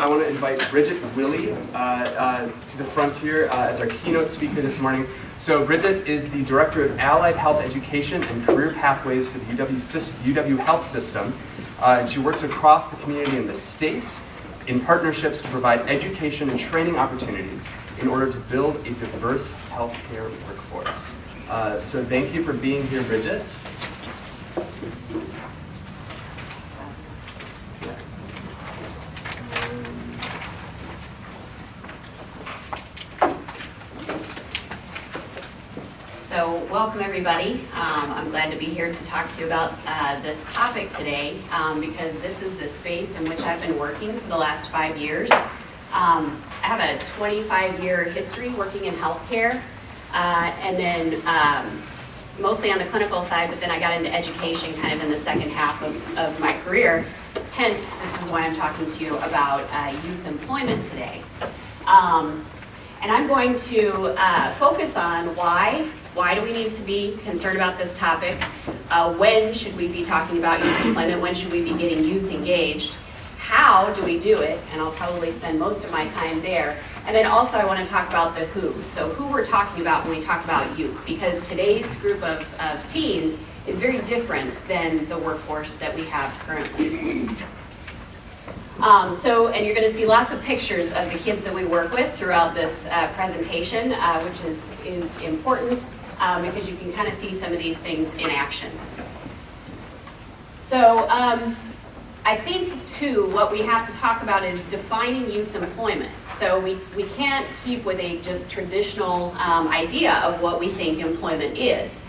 I want to invite Bridgett Willey to the front here as our keynote speaker this morning. So Bridgett is the Director of Allied Health Education and Career Pathways for the UW Health System. And she works across the community in the state in partnerships to provide education and training opportunities in order to build a diverse healthcare workforce. So thank you for being here, Bridgett. So welcome everybody. I'm glad to be here to talk to you about this topic today because this is the space in which I've been working for the last 5 years. I have a 25-year history working in healthcare and then mostly on the clinical side, but then I got into education kind of in the second half of my career. Hence, this is why I'm talking to you about youth employment today. And I'm going to focus on why do we need to be concerned about this topic? When should we be talking about youth employment? When should we be getting youth engaged? How do we do it? And I'll probably spend most of my time there. And then also I want to talk about the who. So who we're talking about when we talk about youth, because today's group of teens is very different than the workforce that we have currently. And you're going to see lots of pictures of the kids that we work with throughout this presentation, which is important because you can kind of see some of these things in action. So I think, too, what we have to talk about is defining youth employment. So we can't keep with a just traditional idea of what we think employment is.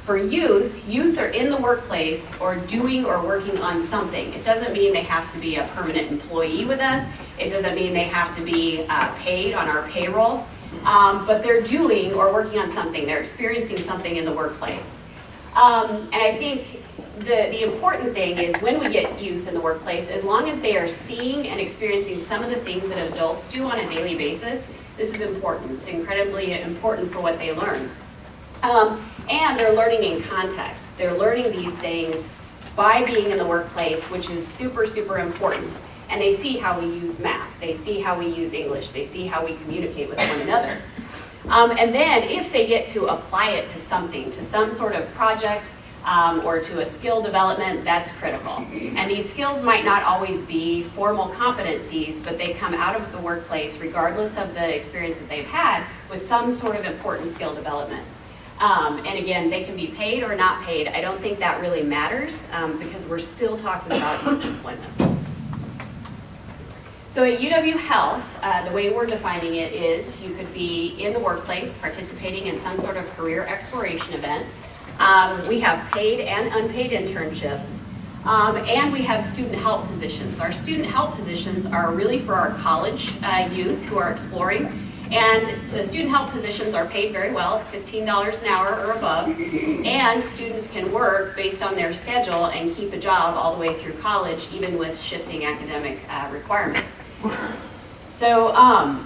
For youth are in the workplace or doing or working on something. It doesn't mean they have to be a permanent employee with us. It doesn't mean they have to be paid on our payroll. But they're doing or working on something. They're experiencing something in the workplace. And I think the important thing is when we get youth in the workplace, as long as they are seeing and experiencing some of the things that adults do on a daily basis, this is important. It's incredibly important for what they learn. And they're learning in context. They're learning these things by being in the workplace, which is super, super important. And they see how we use math. They see how we use English. They see how we communicate with one another. And then if they get to apply it to something, to some sort of project or to a skill development, that's critical. And these skills might not always be formal competencies, but they come out of the workplace regardless of the experience that they've had with some sort of important skill development. And again, they can be paid or not paid. I don't think that really matters because we're still talking about youth employment. So at UW Health, the way we're defining it is you could be in the workplace participating in some sort of career exploration event. We have paid and unpaid internships. And we have student help positions. Our student help positions are really for our college youth who are exploring. And the student help positions are paid very well, $15 an hour or above, and students can work based on their schedule and keep a job all the way through college, even with shifting academic requirements. So, and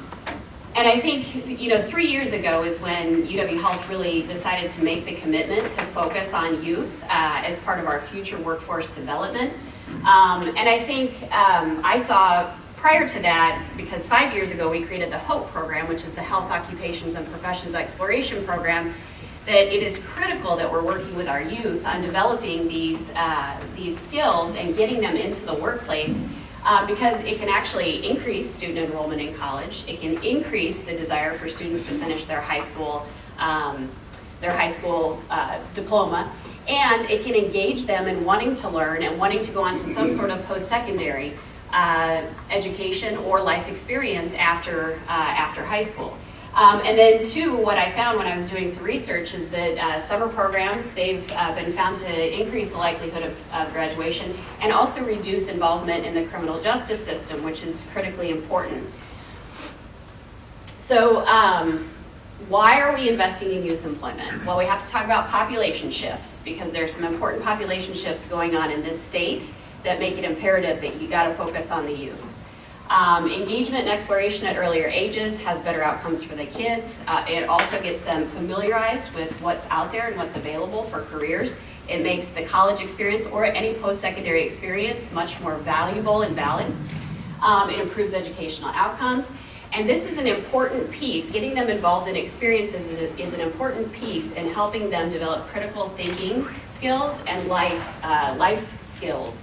I think, 3 years ago is when UW Health really decided to make the commitment to focus on youth as part of our future workforce development. And I think I saw prior to that, because 5 years ago we created the HOPE program, which is the Health Occupations and Professions Exploration Program, that it is critical that we're working with our youth on developing these skills and getting them into the workplace because it can actually increase student enrollment in college. It can increase the desire for students to finish their high school diploma, and it can engage them in wanting to learn and wanting to go on to some sort of post-secondary education or life experience after high school. And then two, what I found when I was doing some research is that summer programs, they've been found to increase the likelihood of graduation and also reduce involvement in the criminal justice system, which is critically important. So why are we investing in youth employment? Well, we have to talk about population shifts because there's some important population shifts going on in this state that make it imperative that you got to focus on the youth. Engagement and exploration at earlier ages has better outcomes for the kids. It also gets them familiarized with what's out there and what's available for careers. It makes the college experience or any post-secondary experience much more valuable and valid. It improves educational outcomes. And this is an important piece. Getting them involved in experiences is an important piece in helping them develop critical thinking skills and life skills,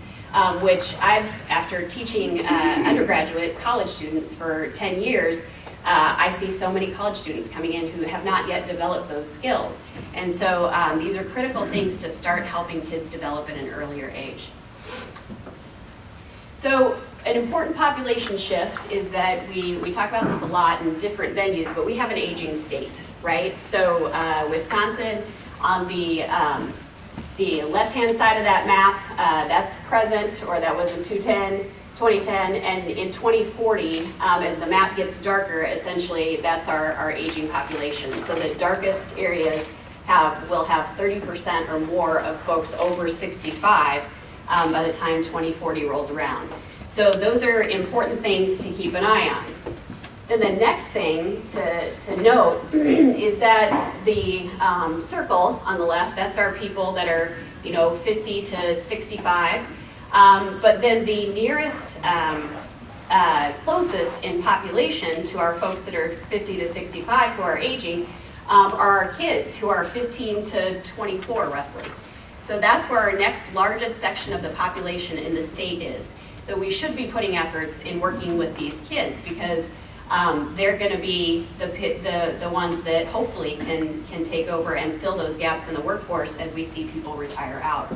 which after teaching undergraduate college students for 10 years, I see so many college students coming in who have not yet developed those skills. And so these are critical things to start helping kids develop at an earlier age. So an important population shift is that we talk about this a lot in different venues, but we have an aging state, right? So Wisconsin, on the left-hand side of that map, that's present, or that was in 2010, and in 2040, as the map gets darker, essentially that's our aging population. So the darkest areas will have 30% or more of folks over 65 by the time 2040 rolls around. So those are important things to keep an eye on. Then the next thing to note is that the circle on the left, that's our people that are 50 to 65. But then the nearest closest in population to our folks that are 50 to 65 who are aging are our kids who are 15 to 24 roughly. So that's where our next largest section of the population in the state is. So we should be putting efforts in working with these kids because they're going to be the ones that hopefully can take over and fill those gaps in the workforce as we see people retire out.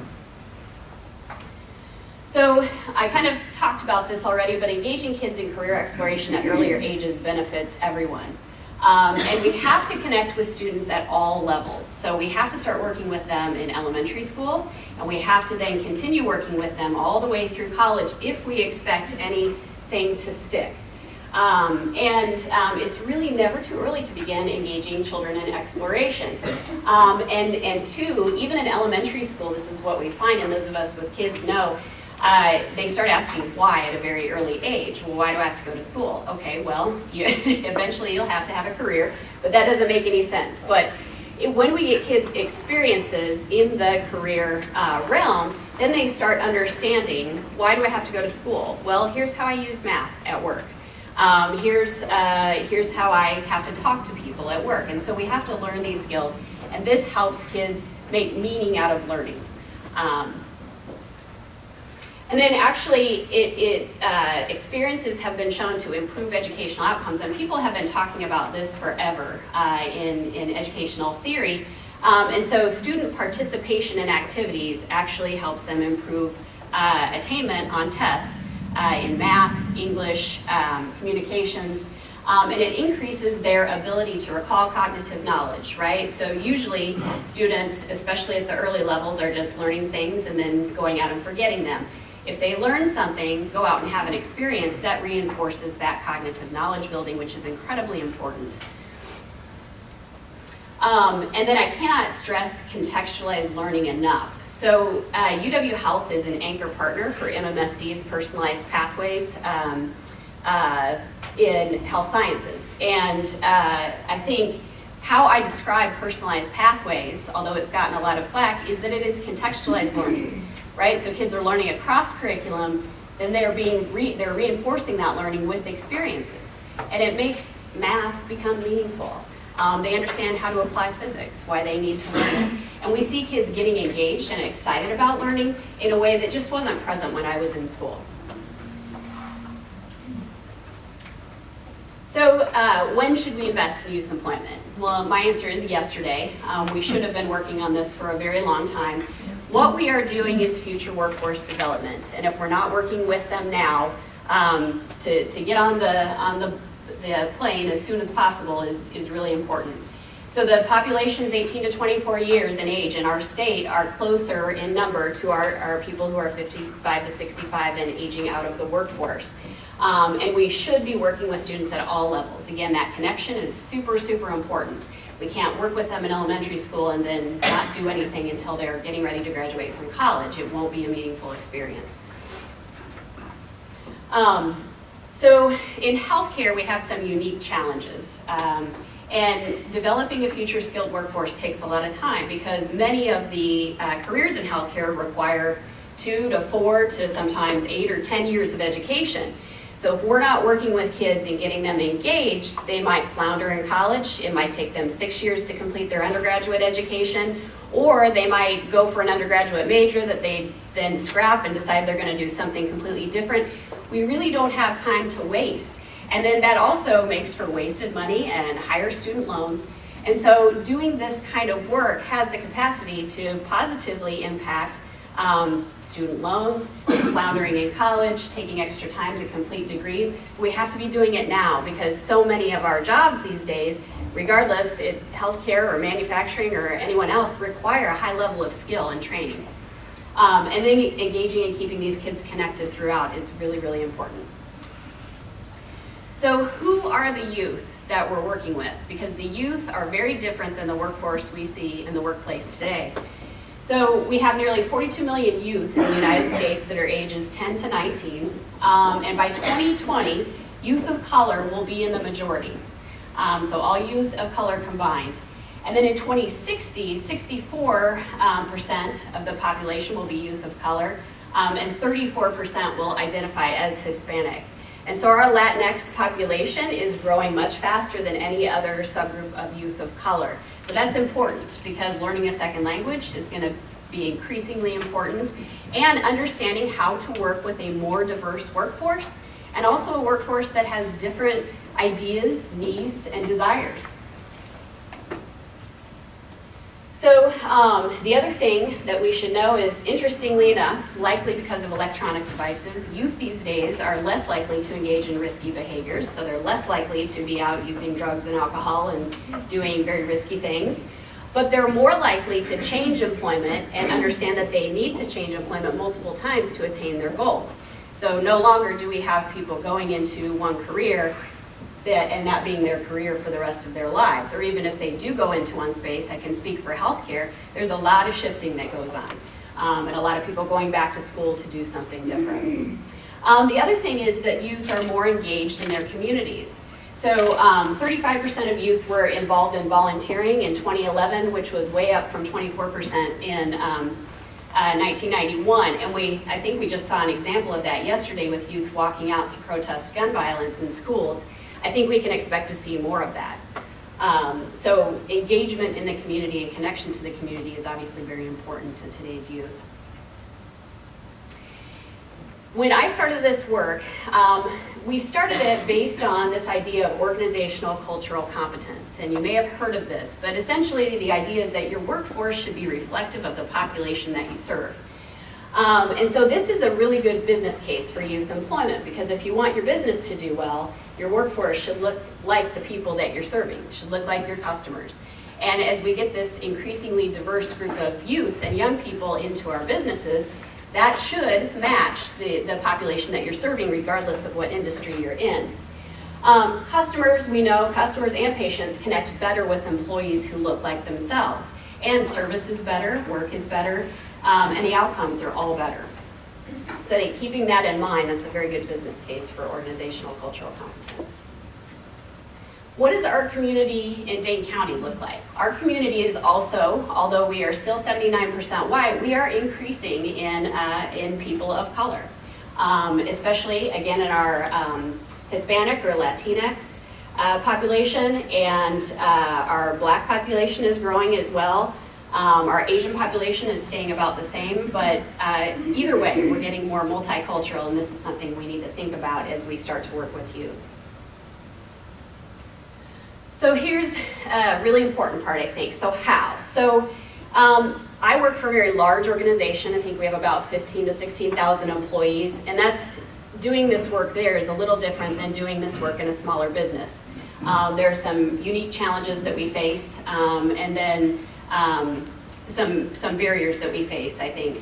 So I kind of talked about this already, but engaging kids in career exploration at earlier ages benefits everyone. And we have to connect with students at all levels. So we have to start working with them in elementary school, and we have to then continue working with them all the way through college if we expect anything to stick. It's really never too early to begin engaging children in exploration. And two, even in elementary school, this is what we find, and those of us with kids know, they start asking why at a very early age. Well, why do I have to go to school? Okay, well, eventually you'll have to have a career, but that doesn't make any sense. But when we get kids experiences in the career realm, then they start understanding, why do I have to go to school? Well, here's how I use math at work. Here's how I have to talk to people at work. And so we have to learn these skills, and this helps kids make meaning out of learning. And then actually, experiences have been shown to improve educational outcomes, and people have been talking about this forever in educational theory. And so student participation in activities actually helps them improve attainment on tests in math, English, communications, and it increases their ability to recall cognitive knowledge, right? So usually students, especially at the early levels, are just learning things and then going out and forgetting them. If they learn something, go out and have an experience, that reinforces that cognitive knowledge building, which is incredibly important. And then I cannot stress contextualized learning enough. So UW Health is an anchor partner for MMSD's personalized pathways in health sciences. And I think how I describe personalized pathways, although it's gotten a lot of flack, is that it is contextualized learning, right? So kids are learning across curriculum, then they're reinforcing that learning with experiences. And it makes math become meaningful. They understand how to apply physics, why they need to learn it. And we see kids getting engaged and excited about learning in a way that just wasn't present when I was in school. So when should we invest in youth employment? Well, my answer is yesterday. We should have been working on this for a very long time. What we are doing is future workforce development. And if we're not working with them now, to get on the plane as soon as possible is really important. So the population is 18 to 24 years in age in our state are closer in number to our people who are 55 to 65 and aging out of the workforce. And we should be working with students at all levels. Again, that connection is super, super important. We can't work with them in elementary school and then not do anything until they're getting ready to graduate from college. It won't be a meaningful experience. So in healthcare, we have some unique challenges. And developing a future skilled workforce takes a lot of time because many of the careers in healthcare require 2 to 4 to sometimes 8 or 10 years of education. So if we're not working with kids and getting them engaged, they might flounder in college. It might take them 6 years to complete their undergraduate education, or they might go for an undergraduate major that they then scrap and decide they're going to do something completely different. We really don't have time to waste. And then that also makes for wasted money and higher student loans. And so doing this kind of work has the capacity to positively impact student loans, floundering in college, taking extra time to complete degrees. We have to be doing it now because so many of our jobs these days, regardless if healthcare or manufacturing or anyone else, require a high level of skill and training. And then engaging and keeping these kids connected throughout is really, really important. So who are the youth that we're working with? Because the youth are very different than the workforce we see in the workplace today. So we have nearly 42 million youth in the United States that are ages 10 to 19. And by 2020, youth of color will be in the majority. So all youth of color combined. And then in 2060, 64% of the population will be youth of color, and 34% will identify as Hispanic. And so our Latinx population is growing much faster than any other subgroup of youth of color. So that's important because learning a second language is going to be increasingly important, and understanding how to work with a more diverse workforce, and also a workforce that has different ideas, needs, and desires. So the other thing that we should know is, interestingly enough, likely because of electronic devices, youth these days are less likely to engage in risky behaviors, so they're less likely to be out using drugs and alcohol and doing very risky things. But they're more likely to change employment and understand that they need to change employment multiple times to attain their goals. So no longer do we have people going into one career and that being their career for the rest of their lives. Or even if they do go into one space, I can speak for healthcare, there's a lot of shifting that goes on. And a lot of people going back to school to do something different. The other thing is that youth are more engaged in their communities. So 35% of youth were involved in volunteering in 2011, which was way up from 24% in 1991. And I think we just saw an example of that yesterday with youth walking out to protest gun violence in schools. I think we can expect to see more of that. So engagement in the community and connection to the community is obviously very important to today's youth. When I started this work, we started it based on this idea of organizational cultural competence. And you may have heard of this, but essentially the idea is that your workforce should be reflective of the population that you serve. And so this is a really good business case for youth employment, because if you want your business to do well, your workforce should look like the people that you're serving, should look like your customers. And as we get this increasingly diverse group of youth and young people into our businesses, that should match the population that you're serving, regardless of what industry you're in. Customers, we know, customers and patients connect better with employees who look like themselves. And service is better, work is better, and the outcomes are all better. So I think keeping that in mind, that's a very good business case for organizational cultural competence. What does our community in Dane County look like? Our community is also, although we are still 79% white, we are increasing in people of color, especially again in our Hispanic or Latinx population, and our Black population is growing as well. Our Asian population is staying about the same, but either way, we're getting more multicultural, and this is something we need to think about as we start to work with youth. So here's a really important part, I think. So how? So I work for a very large organization. I think we have about 15 to 16,000 employees, and that's doing this work there is a little different than doing this work in a smaller business. There are some unique challenges that we face, and then some barriers that we face, I think.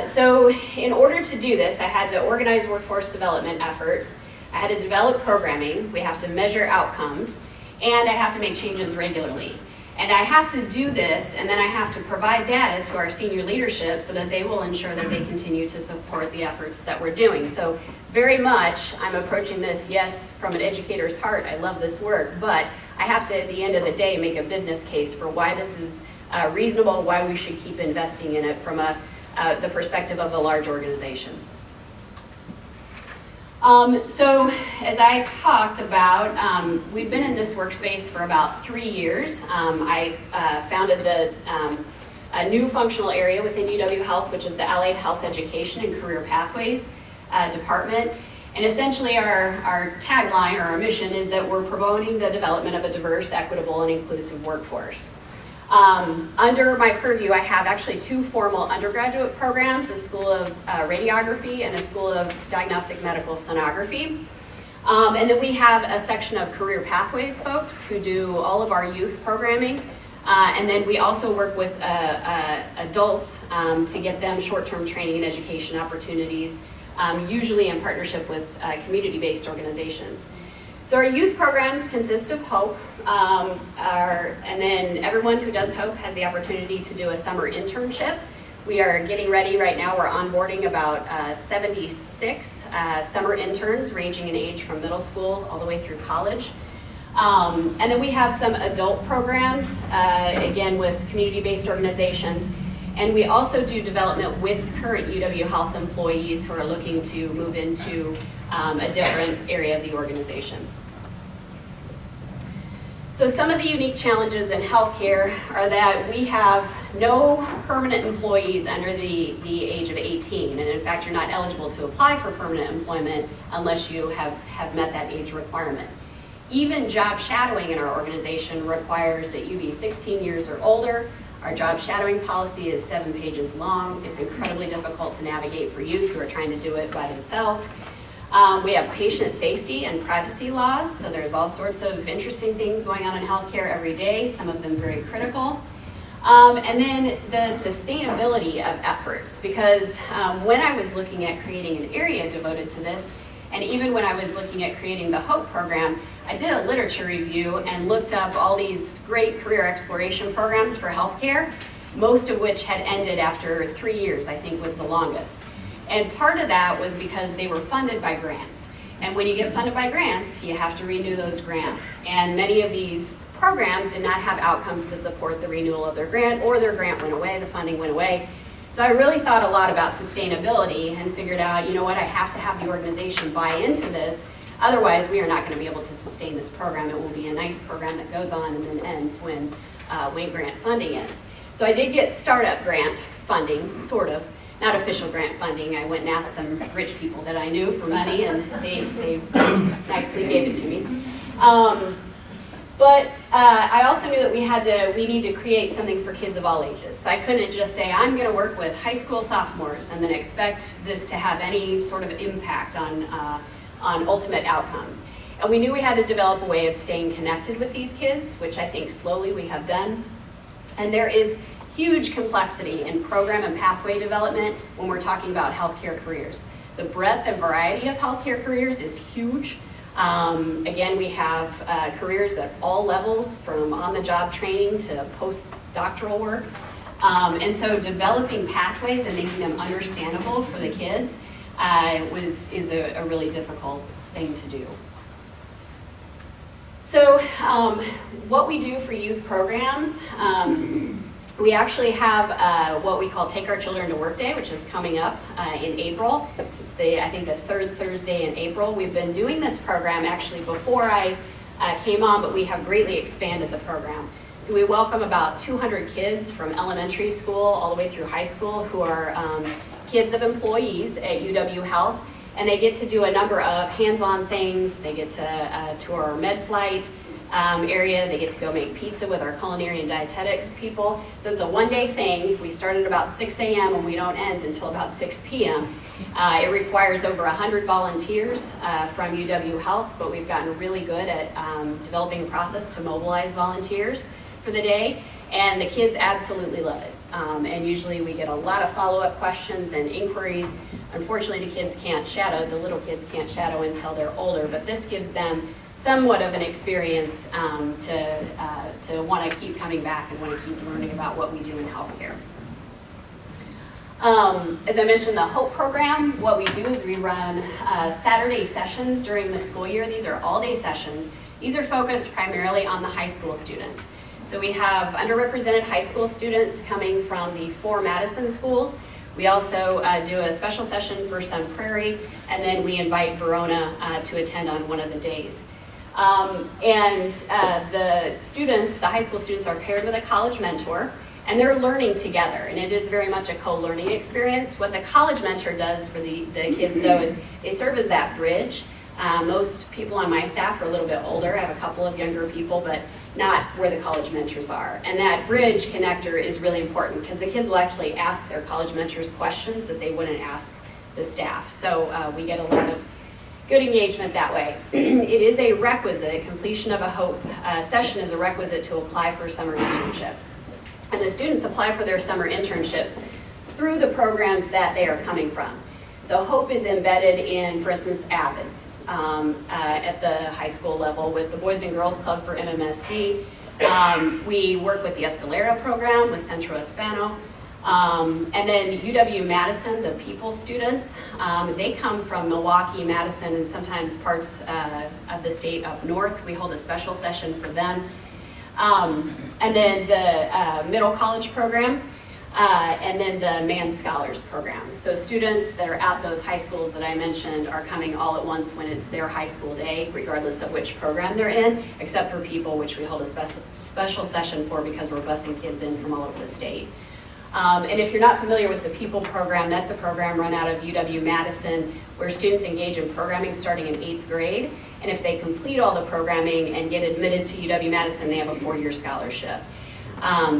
So in order to do this, I had to organize workforce development efforts. I had to develop programming. We have to measure outcomes. And I have to make changes regularly. And I have to do this, and then I have to provide data to our senior leadership so that they will ensure that they continue to support the efforts that we're doing. So very much, I'm approaching this, yes, from an educator's heart. I love this work, but I have to, at the end of the day, make a business case for why this is reasonable, why we should keep investing in it from the perspective of a large organization. So as I talked about, we've been in this workspace for about 3 years. I founded a new functional area within UW Health, which is the Allied Health Education and Career Pathways department. And essentially our tagline or our mission is that we're promoting the development of a diverse, equitable, and inclusive workforce. Under my purview, I have actually 2 formal undergraduate programs, a School of Radiography and a School of Diagnostic Medical Sonography. And then we have a section of career pathways folks who do all of our youth programming. And then we also work with adults to get them short-term training and education opportunities, usually in partnership with community-based organizations. So our youth programs consist of HOPE, and then everyone who does HOPE has the opportunity to do a summer internship. We are getting ready right now, we're onboarding about 76 summer interns ranging in age from middle school all the way through college. And then we have some adult programs, again with community-based organizations. And we also do development with current UW Health employees who are looking to move into a different area of the organization. So some of the unique challenges in healthcare are that we have no permanent employees under the age of 18. And in fact, you're not eligible to apply for permanent employment unless you have met that age requirement. Even job shadowing in our organization requires that you be 16 years or older. Our job shadowing policy is 7 pages long. It's incredibly difficult to navigate for youth who are trying to do it by themselves. We have patient safety and privacy laws, so there's all sorts of interesting things going on in healthcare every day, some of them very critical. And then the sustainability of efforts, because when I was looking at creating an area devoted to this, and even when I was looking at creating the HOPE program, I did a literature review and looked up all these great career exploration programs for healthcare, most of which had ended after 3 years, I think was the longest. And part of that was because they were funded by grants. And when you get funded by grants, you have to renew those grants. And many of these programs did not have outcomes to support the renewal of their grant, or their grant went away, the funding went away. So I really thought a lot about sustainability and figured out, you know what, I have to have the organization buy into this. Otherwise, we are not going to be able to sustain this program. It will be a nice program that goes on and then ends when grant funding ends. So I did get startup grant funding, sort of. Not official grant funding. I went and asked some rich people that I knew for money, and they nicely gave it to me. But I also knew that we need to create something for kids of all ages. So I couldn't just say, I'm going to work with high school sophomores and then expect this to have any sort of impact on ultimate outcomes. And we knew we had to develop a way of staying connected with these kids, which I think slowly we have done. And there is huge complexity in program and pathway development when we're talking about healthcare careers. The breadth and variety of healthcare careers is huge. Again, we have careers at all levels, from on-the-job training to post-doctoral work. And so developing pathways and making them understandable for the kids is a really difficult thing to do. So what we do for youth programs, we actually have what we call Take Our Children to Work Day, which is coming up in April. It's I think the 3rd Thursday in April. We've been doing this program actually before I came on, but we have greatly expanded the program. So we welcome about 200 kids from elementary school all the way through high school who are kids of employees at UW Health, and they get to do a number of hands-on things. They get to tour our med flight area. They get to go make pizza with our culinary and dietetics people. So it's a one-day thing. We start at about 6 a.m. and we don't end until about 6 p.m. It requires over 100 volunteers from UW Health, but we've gotten really good at developing a process to mobilize volunteers for the day, and the kids absolutely love it. And usually we get a lot of follow-up questions and inquiries. Unfortunately, the kids can't shadow, the little kids can't shadow until they're older, but this gives them somewhat of an experience to want to keep coming back and want to keep learning about what we do in healthcare. As I mentioned, the HOPE program, what we do is we run Saturday sessions during the school year. These are all-day sessions. These are focused primarily on the high school students. So we have underrepresented high school students coming from the 4 Madison schools. We also do a special session for Sun Prairie, and then we invite Verona to attend on one of the days. The students, the high school students, are paired with a college mentor, and they're learning together, and it is very much a co-learning experience. What the college mentor does for the kids, though, is they serve as that bridge. Most people on my staff are a little bit older. I have a couple of younger people, but not where the college mentors are. And that bridge connector is really important because the kids will actually ask their college mentors questions that they wouldn't ask the staff. So we get a lot of good engagement that way. It is a requisite. Completion of a HOPE session is a requisite to apply for a summer internship. And the students apply for their summer internships through the programs that they are coming from. So HOPE is embedded in, for instance, AVID at the high school level with the Boys and Girls Club for MMSD. We work with the Escalera program with Centro Hispano. And then UW-Madison, the People students, they come from Milwaukee, Madison, and sometimes parts of the state up north. We hold a special session for them. And then the middle college program, and then the Man Scholars program. So students that are at those high schools that I mentioned are coming all at once when it's their high school day, regardless of which program they're in, except for People, which we hold a special session for because we're busing kids in from all over the state. And if you're not familiar with the People program, that's a program run out of UW-Madison where students engage in programming starting in 8th grade. And if they complete all the programming and get admitted to UW-Madison, they have a 4-year scholarship.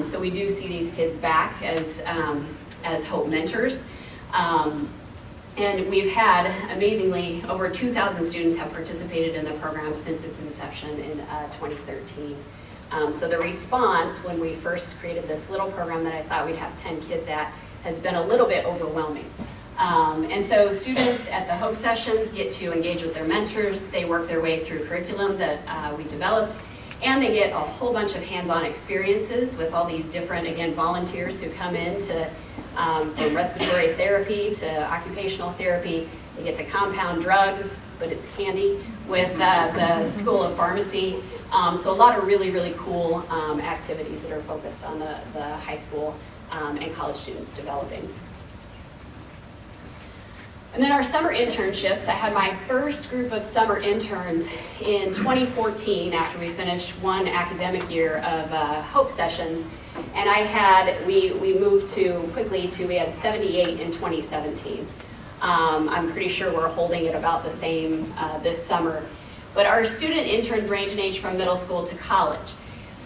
So we do see these kids back as HOPE mentors. And we've had, amazingly, over 2,000 students have participated in the program since its inception in 2013. So the response when we first created this little program that I thought we'd have 10 kids at has been a little bit overwhelming. And so students at the HOPE sessions get to engage with their mentors. They work their way through curriculum that we developed, and they get a whole bunch of hands-on experiences with all these different, again, volunteers who come in to, from respiratory therapy to occupational therapy. They get to compound drugs, but it's candy, with the School of Pharmacy. So a lot of really, really cool activities that are focused on the high school and college students developing. And then our summer internships, I had my first group of summer interns in 2014 after we finished one academic year of HOPE sessions. And we moved we had 78 in 2017. I'm pretty sure we're holding it about the same this summer. But our student interns range in age from middle school to college.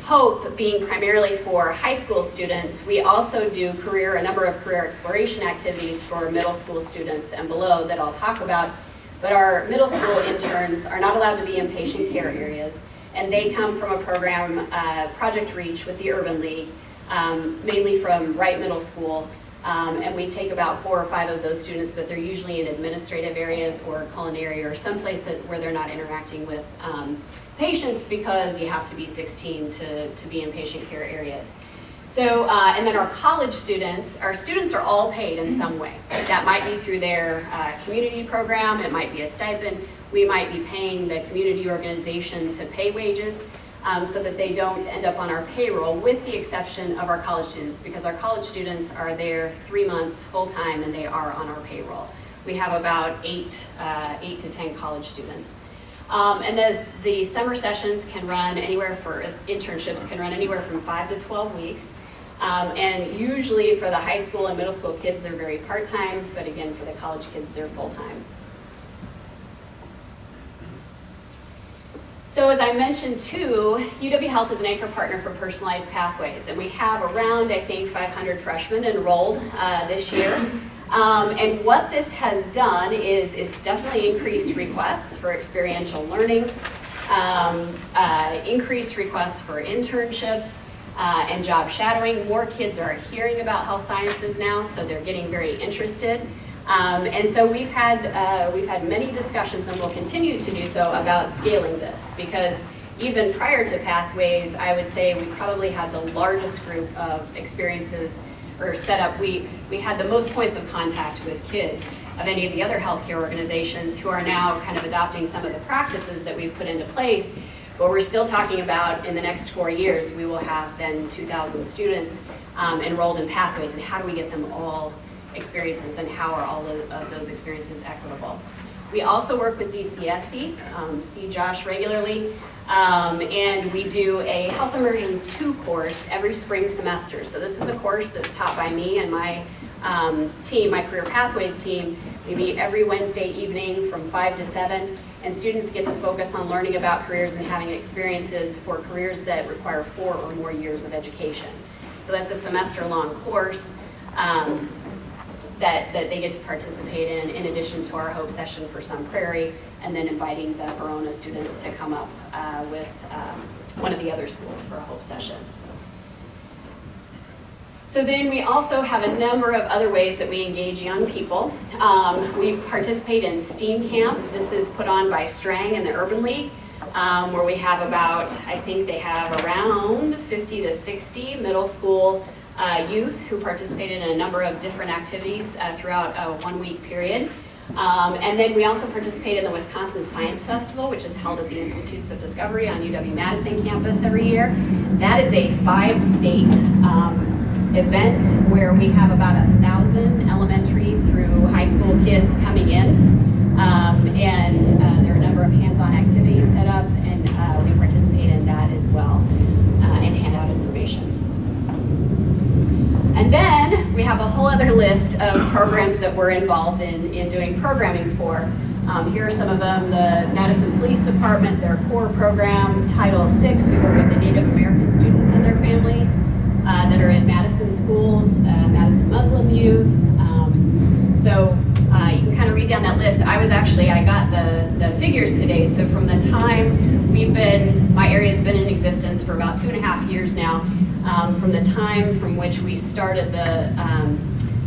HOPE being primarily for high school students, we also do a number of career exploration activities for middle school students and below that I'll talk about. But our middle school interns are not allowed to be in patient care areas, and they come from a program, Project Reach with the Urban League, mainly from Wright Middle School. And we take about 4 or 5 of those students, but they're usually in administrative areas or culinary or someplace where they're not interacting with patients because you have to be 16 to be in patient care areas. So, and then our college students, our students are all paid in some way. That might be through their community program, it might be a stipend, we might be paying the community organization to pay wages. So that they don't end up on our payroll, with the exception of our college students, because our college students are there 3 months full-time and they are on our payroll. We have about 8 to 10 college students. And as the summer sessions can run anywhere internships can run anywhere from 5 to 12 weeks. And usually for the high school and middle school kids, they're very part-time, but again, for the college kids, they're full-time. So as I mentioned too, UW Health is an anchor partner for personalized pathways, and we have around, I think, 500 freshmen enrolled this year. And what this has done is it's definitely increased requests for experiential learning, increased requests for internships and job shadowing. More kids are hearing about health sciences now, so they're getting very interested. And so we've had many discussions, and we'll continue to do so, about scaling this, because even prior to Pathways, I would say we probably had the largest group of experiences or setup. We had the most points of contact with kids of any of the other healthcare organizations who are now kind of adopting some of the practices that we've put into place. But we're still talking about, in the next 4 years, we will have then 2,000 students enrolled in Pathways, and how do we get them all experiences and how are all of those experiences equitable. We also work with DCSC, see Josh regularly, and we do a Health Immersions 2 course every spring semester. So this is a course that's taught by me and my team, my Career Pathways team. We meet every Wednesday evening from 5 to 7, and students get to focus on learning about careers and having experiences for careers that require 4 or more years of education. So that's a semester-long course that they get to participate in addition to our Hope session for Sun Prairie, and then inviting the Verona students to come up with one of the other schools for a Hope session. So then we also have a number of other ways that we engage young people. We participate in STEAM Camp. This is put on by Strang and the Urban League, where we have about, I think they have around 50 to 60 middle school youth who participated in a number of different activities throughout a 1-week period. And then we also participate in the Wisconsin Science Festival, which is held at the Institutes of Discovery on UW-Madison campus every year. That is a 5-state event where we have about 1,000 elementary through high school kids coming in. And there are a number of hands-on activities set up, and we participate in that as well and hand out information. And then we have a whole other list of programs that we're involved in doing programming for. Here are some of them: the Madison Police Department, their core program, Title VI. We work with the Native American students and their families that are in Madison schools, Madison Muslim youth. So you can kind of read down that list. I got the figures today. So from the time my area's been in existence for about 2.5 years now. From the time from which we started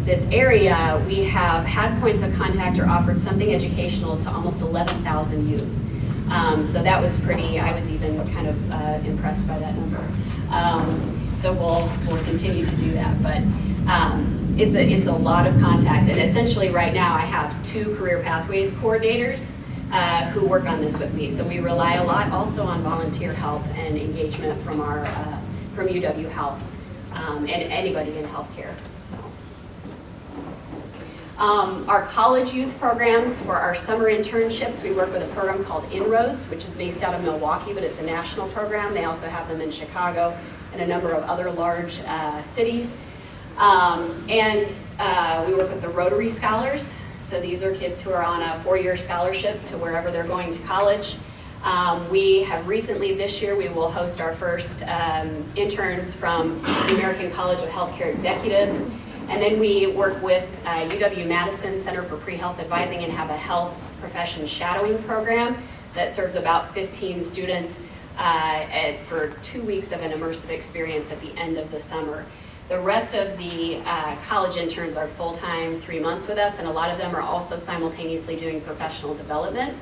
this area, we have had points of contact or offered something educational to almost 11,000 youth. So that was I was even kind of impressed by that number. So we'll continue to do that, but it's a lot of contact. And essentially right now I have 2 Career Pathways coordinators who work on this with me. So we rely a lot also on volunteer help and engagement from from UW Health and anybody in healthcare. So, our college youth programs for our summer internships, we work with a program called Inroads, which is based out of Milwaukee, but it's a national program. They also have them in Chicago and a number of other large cities. And we work with the Rotary Scholars. So these are kids who are on a 4-year scholarship to wherever they're going to college. We have recently, this year, we will host our first interns from the American College of Healthcare Executives. And then we work with UW-Madison Center for Pre-Health Advising and have a health profession shadowing program that serves about 15 students for 2 weeks of an immersive experience at the end of the summer. The rest of the college interns are full-time, 3 months with us, and a lot of them are also simultaneously doing professional development.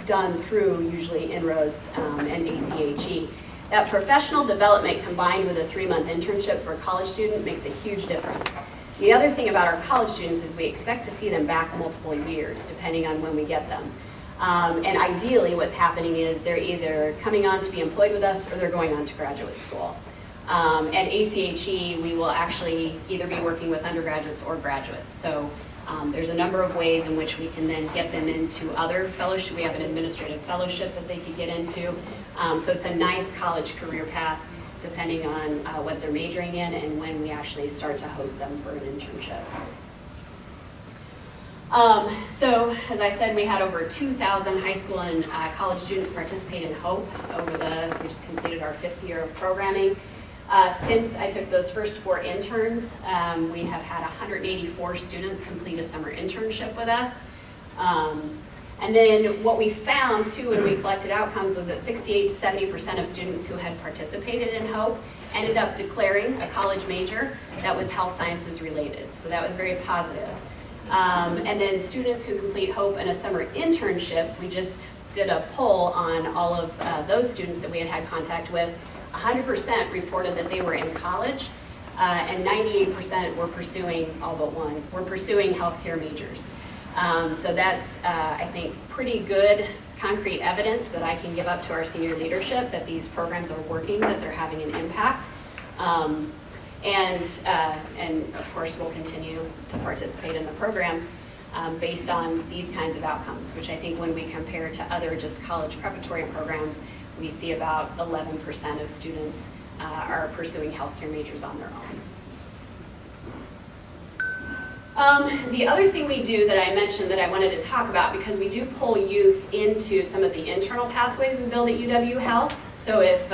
Done through usually Inroads and ACHE. That professional development combined with a 3-month internship for a college student makes a huge difference. The other thing about our college students is we expect to see them back multiple years depending on when we get them. And ideally what's happening is they're either coming on to be employed with us or they're going on to graduate school. At ACHE we will actually either be working with undergraduates or graduates. So there's a number of ways in which we can then get them into other fellowships. We have an administrative fellowship that they could get into. So it's a nice college career path depending on what they're majoring in and when we actually start to host them for an internship. So as I said, we had over 2,000 high school and college students participate in HOPE we just completed our 5th year of programming. Since I took those first 4 interns, we have had 184 students complete a summer internship with us. And then what we found too when we collected outcomes was that 68 to 70% of students who had participated in HOPE ended up declaring a college major that was health sciences related. So that was very positive. And then students who complete HOPE and a summer internship, we just did a poll on all of those students that we had had contact with. 100% reported that they were in college, and 98% were pursuing, all but one, were pursuing healthcare majors. So that's, I think, pretty good concrete evidence that I can give up to our senior leadership that these programs are working, that they're having an impact. And of course, we'll continue to participate in the programs based on these kinds of outcomes, which I think when we compare to other just college preparatory programs, we see about 11% of students are pursuing healthcare majors on their own. The other thing we do that I mentioned that I wanted to talk about, because we do pull youth into some of the internal pathways we build at UW Health. So if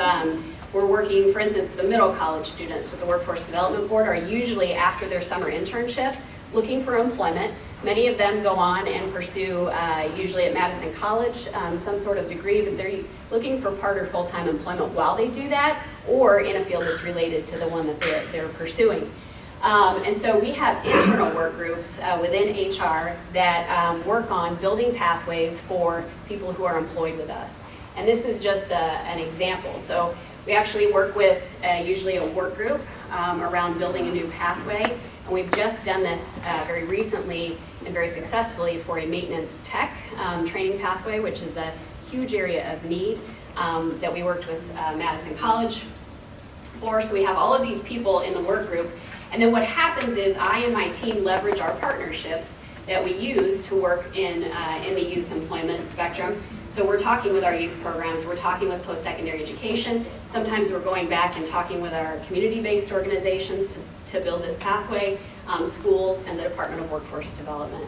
we're working, for instance, the middle college students with the Workforce Development Board are usually after their summer internship looking for employment. Many of them go on and pursue, usually at Madison College, some sort of degree, but they're looking for part or full-time employment while they do that, or in a field that's related to the one that they're pursuing. And so we have internal work groups within HR that work on building pathways for people who are employed with us. And this is just an example. So we actually work with usually a work group around building a new pathway. And we've just done this very recently and very successfully for a maintenance tech training pathway, which is a huge area of need that we worked with Madison College for. So we have all of these people in the work group. And then what happens is I and my team leverage our partnerships that we use to work in the youth employment spectrum. So we're talking with our youth programs, we're talking with post-secondary education. Sometimes we're going back and talking with our community-based organizations to build this pathway, schools, and the Department of Workforce Development.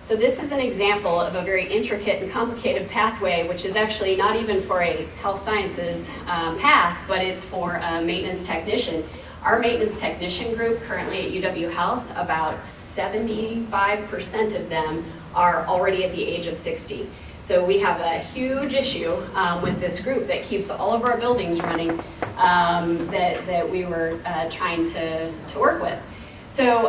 So this is an example of a very intricate and complicated pathway, which is actually not even for a health sciences path, but it's for a maintenance technician. Our maintenance technician group currently at UW Health, about 75% of them are already at the age of 60. So we have a huge issue with this group that keeps all of our buildings running that we were trying to work with. So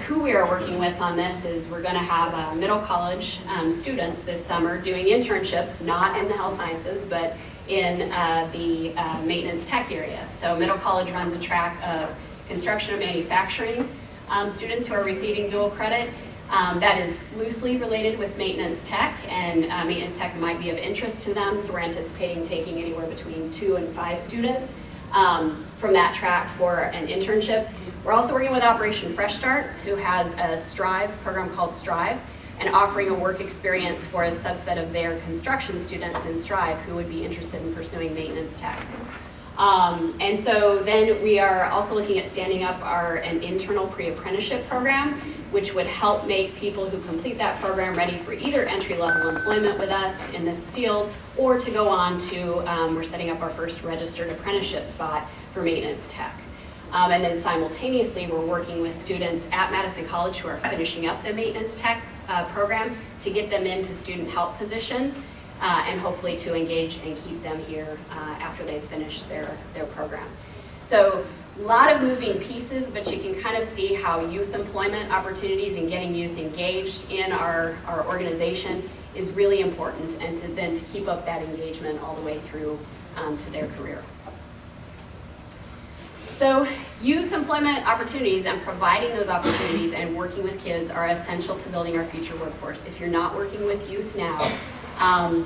who we are working with on this is we're going to have middle college students this summer doing internships, not in the health sciences, but in the maintenance tech area. So middle college runs a track of construction and manufacturing students who are receiving dual credit. That is loosely related with maintenance tech, and maintenance tech might be of interest to them, so we're anticipating taking anywhere between 2 and 5 students from that track for an internship. We're also working with Operation Fresh Start, who has a Strive program called Strive, and offering a work experience for a subset of their construction students in Strive who would be interested in pursuing maintenance tech. And so then we are also looking at standing up an internal pre-apprenticeship program, which would help make people who complete that program ready for either entry-level employment with us in this field, or to go on to, we're setting up our first registered apprenticeship spot for maintenance tech. And then simultaneously, we're working with students at Madison College who are finishing up the maintenance tech program to get them into student help positions and hopefully to engage and keep them here after they've finished their program. So a lot of moving pieces, but you can kind of see how youth employment opportunities and getting youth engaged in our organization is really important, and then to keep up that engagement all the way through to their career. So youth employment opportunities and providing those opportunities and working with kids are essential to building our future workforce. If you're not working with youth now,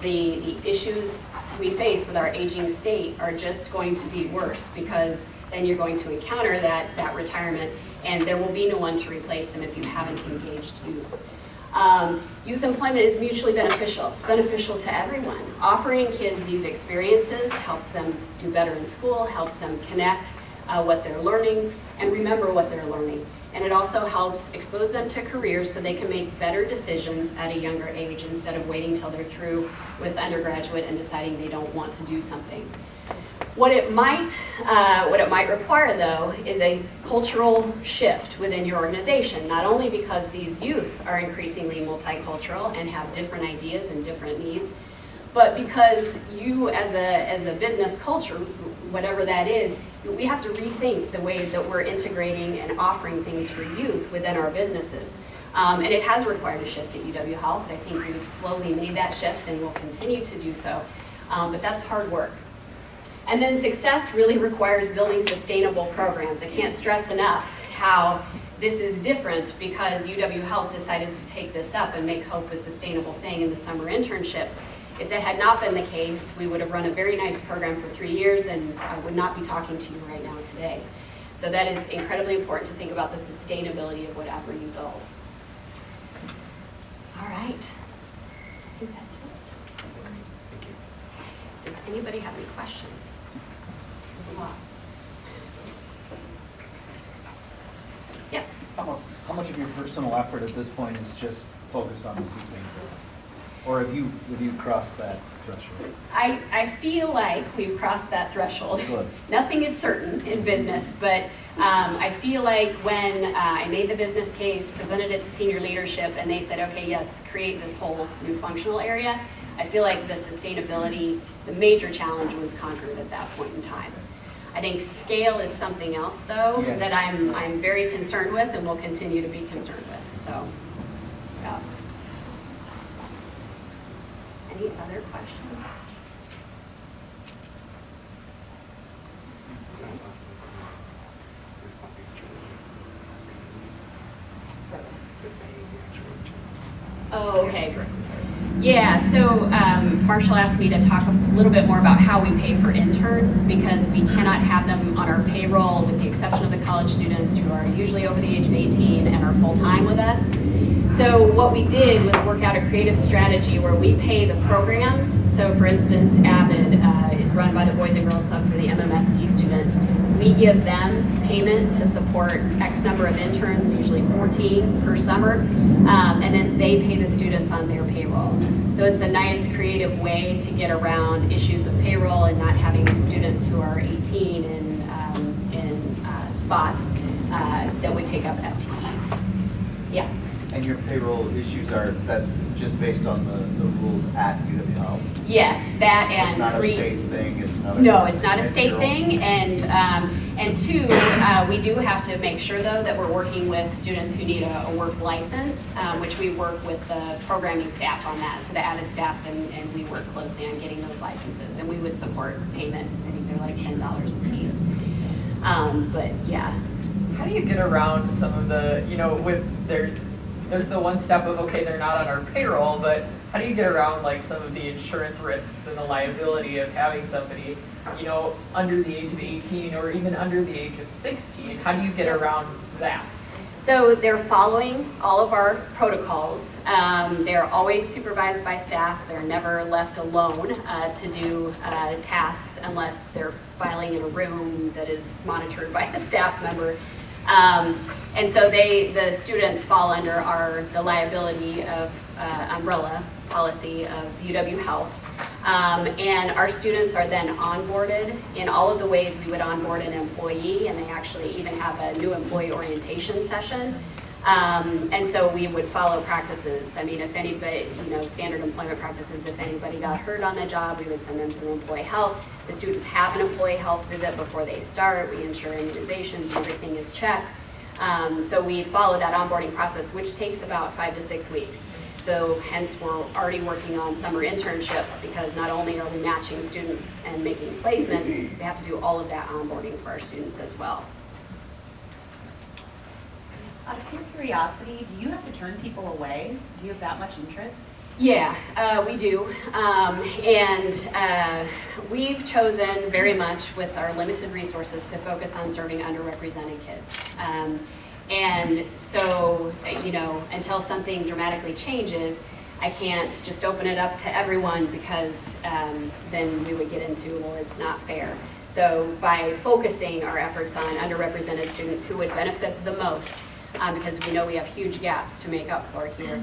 the issues we face with our aging state are just going to be worse, because then you're going to encounter that retirement, and there will be no one to replace them if you haven't engaged youth. Youth employment is mutually beneficial. It's beneficial to everyone. Offering kids these experiences helps them do better in school, helps them connect what they're learning and remember what they're learning. And it also helps expose them to careers so they can make better decisions at a younger age instead of waiting till they're through with undergraduate and deciding they don't want to do something. What it might require, though, is a cultural shift within your organization, not only because these youth are increasingly multicultural and have different ideas and different needs, but because you as a business culture, whatever that is, we have to rethink the way that we're integrating and offering things for youth within our businesses. And it has required a shift at UW Health. I think we've slowly made that shift and will continue to do so, but that's hard work. And then success really requires building sustainable programs. I can't stress enough how this is different, because UW Health decided to take this up and make hope a sustainable thing in the summer internships. If that had not been the case, we would have run a very nice program for 3 years, and I would not be talking to you right now today. So that is incredibly important to think about the sustainability of whatever you build. All right. I think that's it. Does anybody have any questions? There's a lot. Yeah. How much of your personal effort at this point is just focused on the sustainability? Or have you crossed that threshold? I feel like we've crossed that threshold. Good. Nothing is certain in business, but I feel like when I made the business case, presented it to senior leadership, and they said, okay, yes, create this whole new functional area, I feel like the sustainability, the major challenge was conquered at that point in time. I think scale is something else, though, Yeah. that I'm very concerned with and will continue to be concerned with. So, yeah. Any other questions? Oh, okay. Yeah, so Marshall asked me to talk a little bit more about how we pay for interns, because we cannot have them on our payroll with the exception of the college students who are usually over the age of 18 and are full-time with us. So what we did was work out a creative strategy where we pay the programs. So for instance, AVID is run by the Boys and Girls Club for the MMSD students. We give them payment to support X number of interns, usually 14 per summer, and then they pay the students on their payroll. So it's a nice creative way to get around issues of payroll and not having students who are 18 in spots that would take up FTE. Yeah. And your payroll issues that's just based on the rules at UW Health? Yes, that and it's not a state thing. It's not a state thing, and two, we do have to make sure though that we're working with students who need a work license, which we work with the programming staff on that, so the AVID staff and we work closely on getting those licenses, and we would support payment. I think they're like $10 a piece, but yeah. How do you get around some of the, there's the one step of, okay, they're not on our payroll, but how do you get around like some of the insurance risks and the liability of having somebody, under the age of 18 or even under the age of 16? How do you get around that? So they're following all of our protocols. They're always supervised by staff. They're never left alone to do tasks unless they're filing in a room that is monitored by a staff member. And so the students fall under the liability of umbrella policy of UW Health. And our students are then onboarded in all of the ways we would onboard an employee, and they actually even have a new employee orientation session. And so we would follow practices. I mean, if anybody, standard employment practices, if anybody got hurt on the job, we would send them through employee health. The students have an employee health visit before they start. We ensure immunizations, everything is checked. So we follow that onboarding process, which takes about 5 to 6 weeks. So hence we're already working on summer internships, because not only are we matching students and making placements, we have to do all of that onboarding for our students as well. Out of pure curiosity, do you have to turn people away? Do you have that much interest? Yeah, we do. We've chosen very much with our limited resources to focus on serving underrepresented kids. And so, until something dramatically changes, I can't just open it up to everyone, because then we would get into, well, it's not fair. So by focusing our efforts on underrepresented students who would benefit the most, because we know we have huge gaps to make up for here,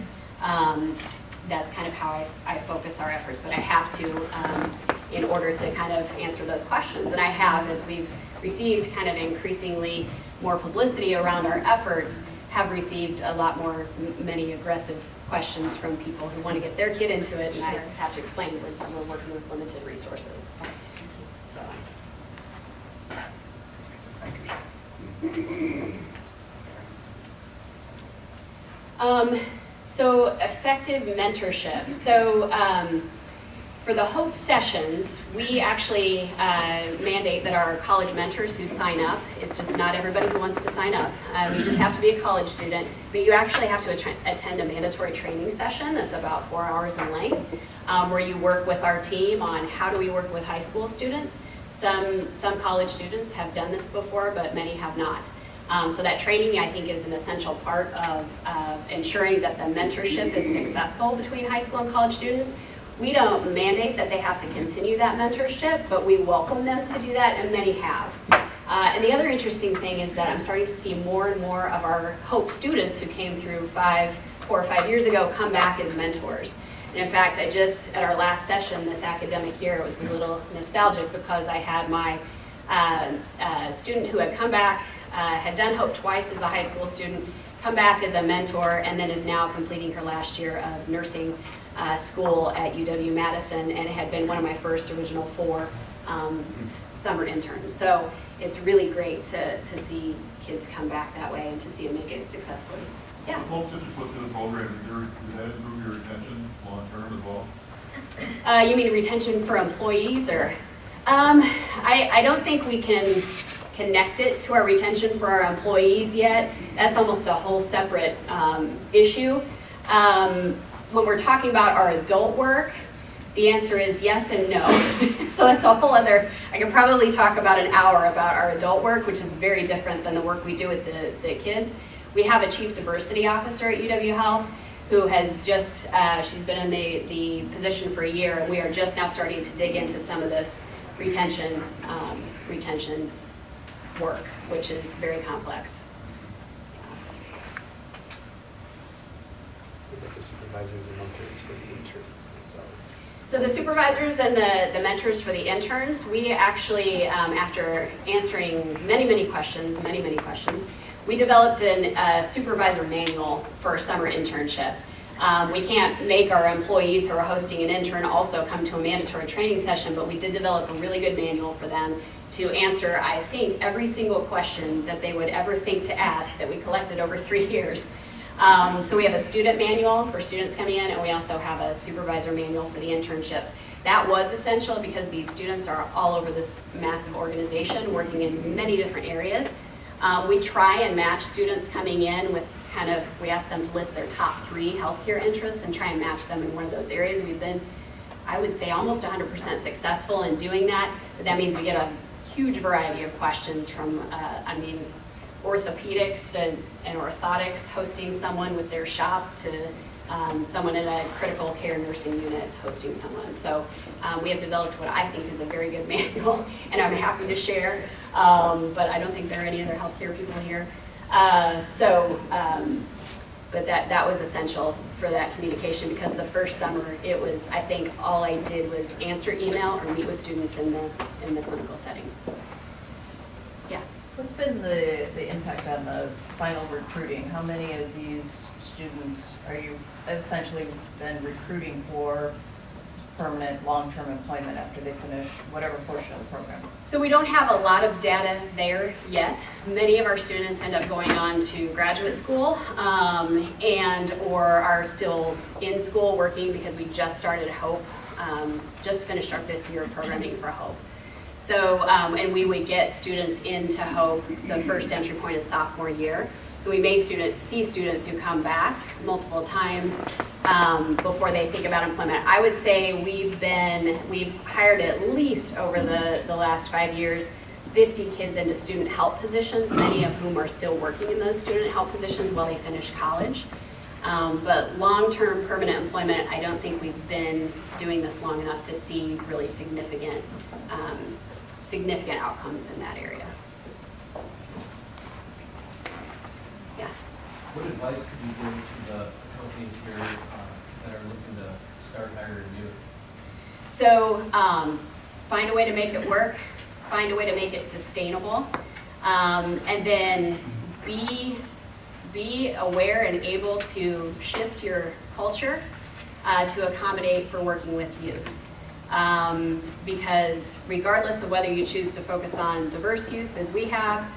that's kind of how I focus our efforts. But I have to, in order to kind of answer those questions. And I have, as we've received kind of increasingly more publicity around our efforts, have received a lot more, many aggressive questions from people who want to get their kid into it, and I just have to explain we're working with limited resources. So. So effective mentorship. So For the Hope sessions, we actually mandate that our college mentors who sign up, it's just not everybody who wants to sign up. You just have to be a college student, but you actually have to attend a mandatory training session that's about 4 hours in length, where you work with our team on how do we work with high school students. Some college students have done this before, but many have not. So that training, I think, is an essential part of ensuring that the mentorship is successful between high school and college students. We don't mandate that they have to continue that mentorship, but we welcome them to do that, and many have. And the other interesting thing is that I'm starting to see more and more of our Hope students who came through 4 or 5 years ago come back as mentors. And in fact, at our last session this academic year, it was a little nostalgic because I had my student who had come back, had done Hope twice as a high school student, come back as a mentor, and then is now completing her last year of nursing school at Madison, and had been one of my first original 4 summer interns. So it's really great to see kids come back that way and to see them make it successfully. Yeah. The folks that you put through the program, did that improve your retention long term as well? You mean retention for employees, or? I don't think we can connect it to our retention for our employees yet. That's almost a whole separate issue. When we're talking about our adult work, the answer is yes and no. So that's a whole other, I could probably talk about an hour about our adult work, which is very different than the work we do with the kids. We have a chief diversity officer at UW Health who has just, she's been in the position for a year, and we are just now starting to dig into some of this retention work, which is very complex. The supervisors and mentors for the interns themselves. So the supervisors and the mentors for the interns, we actually, after answering many questions, we developed a supervisor manual for our summer internship. We can't make our employees who are hosting an intern also come to a mandatory training session, but we did develop a really good manual for them to answer, I think, every single question that they would ever think to ask that we collected over 3 years. So we have a student manual for students coming in, and we also have a supervisor manual for the internships. That was essential because these students are all over this massive organization working in many different areas. We try and match students coming in with we ask them to list their top 3 healthcare interests and try and match them in one of those areas. We've been, I would say, almost 100% successful in doing that, but that means we get a huge variety of questions from, orthopedics and orthotics, hosting someone with their shop, to someone in a critical care nursing unit hosting someone. So we have developed what I think is a very good manual, and I'm happy to share, but I don't think there are any other healthcare people here. But that was essential for that communication, because the first summer it was, I think all I did was answer email or meet with students in the clinical setting. Yeah. What's been the impact on the final recruiting? How many of these students are you essentially then recruiting for permanent long-term employment after they finish whatever portion of the program? So we don't have a lot of data there yet. Many of our students end up going on to graduate school and or are still in school working, because we just started Hope, just finished our 5th year of programming for Hope. So, and we would get students into Hope, the first entry point is sophomore year. So we may see students who come back multiple times before they think about employment. I would say we've hired at least over the last 5 years 50 kids into student help positions, many of whom are still working in those student help positions while they finish college. But long-term permanent employment, I don't think we've been doing this long enough to see really significant outcomes in that area. Yeah. What advice could you give to the companies here that are looking to start hiring you? So find a way to make it work, find a way to make it sustainable, and then be aware and able to shift your culture to accommodate for working with youth. Because regardless of whether you choose to focus on diverse youth as we have,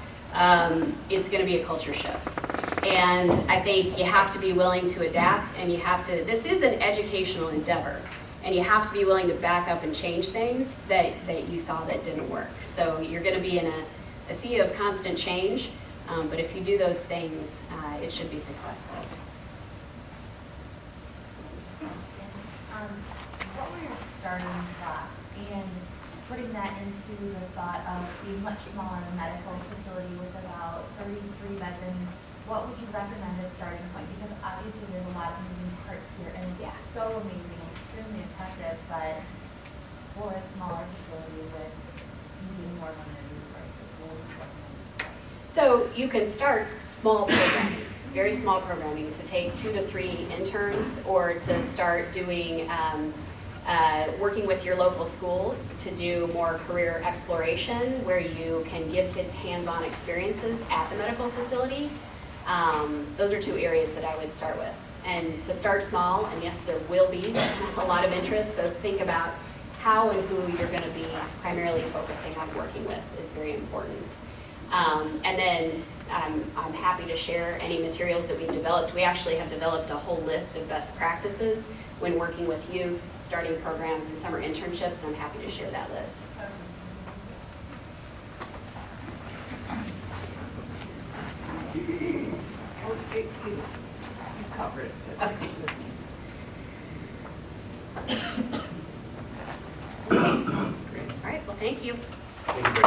it's going to be a culture shift. And I think you have to be willing to adapt, and you have to, this is an educational endeavor. and you have to be willing to back up and change things that you saw that didn't work. So you're going to be in a sea of constant change, but if you do those things, it should be successful. What were your starting thoughts, and putting that into the thought of being much smaller in a medical facility with about 33 beds, and what would you recommend as starting point? Because obviously there's a lot of moving parts here, and it's so amazing and extremely impressive, but for a smaller facility with maybe more limited resources, what would you recommend? So you can start small programming, very small programming, to take 2 to 3 interns, or to start doing, working with your local schools to do more career exploration, where you can give kids hands-on experiences at the medical facility. Those are 2 areas that I would start with. And to start small, and yes, there will be a lot of interest, so think about how and who you're going to be primarily focusing on working with is very important. And then I'm happy to share any materials that we've developed. We actually have developed a whole list of best practices when working with youth, starting programs and summer internships, and I'm happy to share that list. Cover it. Okay. All right, well, thank you. Thank you.